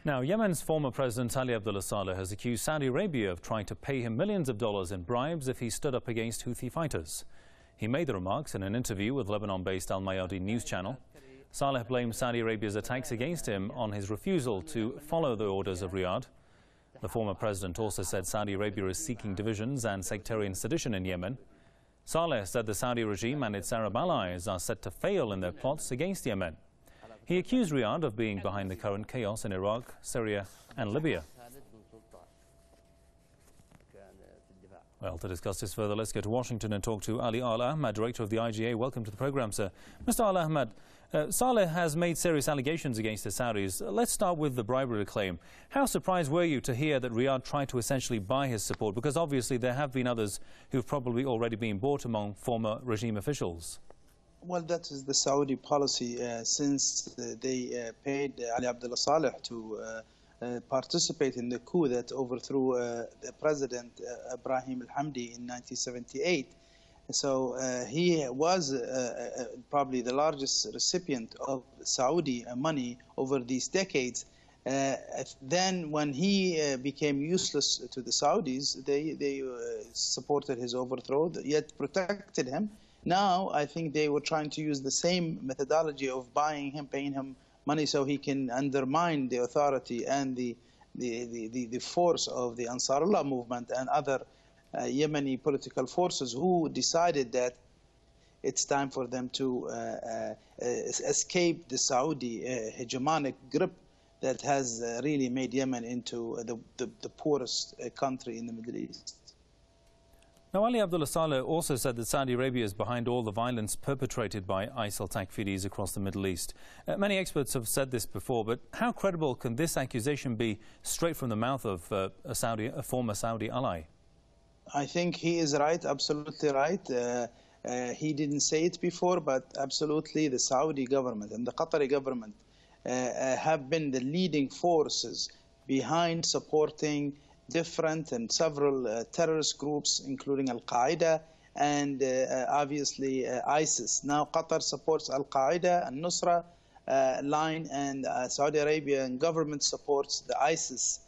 Now, Yemen's former President Ali Abdullah Saleh has accused Saudi Arabia of trying to pay him millions of dollars in bribes if he stood up against Houthi fighters. He made the remarks in an interview with Lebanon-based Al Mayadeen news channel. Saleh blamed Saudi Arabia's attacks against him on his refusal to follow the orders of Riyadh. The former president also said Saudi Arabia is seeking divisions and sectarian sedition in Yemen. Saleh said the Saudi regime and its Arab allies are set to fail in their plots against Yemen. He accused Riyadh of being behind the current chaos in Iraq, Syria and Libya. Well, to discuss this further, let's go to Washington and talk to Ali Al Ahmad, director of the IGA. Welcome to the program, sir. Mr. Al Ahmad, Saleh has made serious allegations against the Saudis. Let's start with the bribery claim. How surprised were you to hear that Riyadh tried to essentially buy his support? Because obviously there have been others who've probably already been bought among former regime officials. Well, that is the Saudi policy since they paid Ali Abdullah Saleh to participate in the coup that overthrew the President Ibrahim al-Hamdi in 1978. So he was probably the largest recipient of Saudi money over these decades. Then when he became useless to the Saudis, they supported his overthrow, yet protected him. Now I think they were trying to use the same methodology of buying him, paying him money so he can undermine the authority and the force of the Ansarullah movement and other Yemeni political forces who decided that it's time for them to escape the Saudi hegemonic grip that has really made Yemen into the poorest country in the Middle East. Now, Ali Abdullah Saleh also said that Saudi Arabia is behind all the violence perpetrated by ISIL Takfiris across the Middle East. Many experts have said this before, but how credible can this accusation be straight from the mouth of a former Saudi ally? I think he is right, absolutely right. He didn't say it before, but absolutely the Saudi government and the Qatari government have been the leading forces behind supporting different and several terrorist groups, including Al-Qaeda and obviously ISIS. Now Qatar supports Al-Qaeda and Nusra line, and Saudi Arabian government supports the ISIS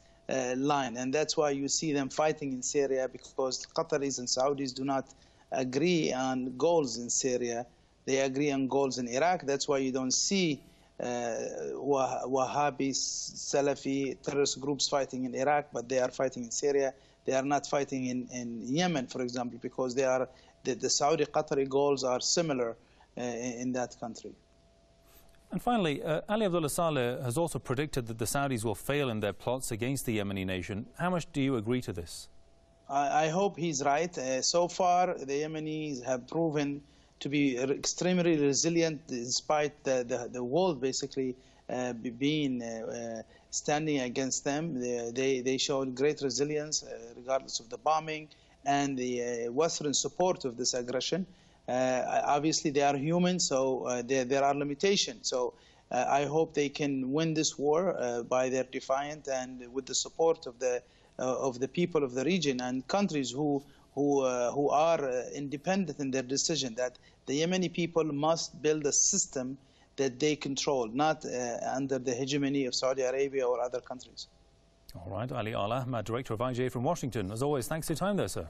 line. And that's why you see them fighting in Syria, because Qataris and Saudis do not agree on goals in Syria. They agree on goals in Iraq. That's why you don't see Wahhabi, Salafi terrorist groups fighting in Iraq, but they are fighting in Syria. They are not fighting in Yemen, for example, because they are the Saudi-Qatari goals are similar in that country. And finally, Ali Abdullah Saleh has also predicted that the Saudis will fail in their plots against the Yemeni nation. How much do you agree to this? I hope he's right. So far, the Yemenis have proven to be extremely resilient despite the world basically being standing against them. They showed great resilience regardless of the bombing and the Western support of this aggression. Obviously they are human, so there are limitations. So I hope they can win this war by their defiant and with the support of the people of the region and countries who are independent in their decision, that the Yemeni people must build a system that they control, not under the hegemony of Saudi Arabia or other countries. All right, Ali Al Ahmad, director of IGA from Washington. As always, thanks for your time there, sir.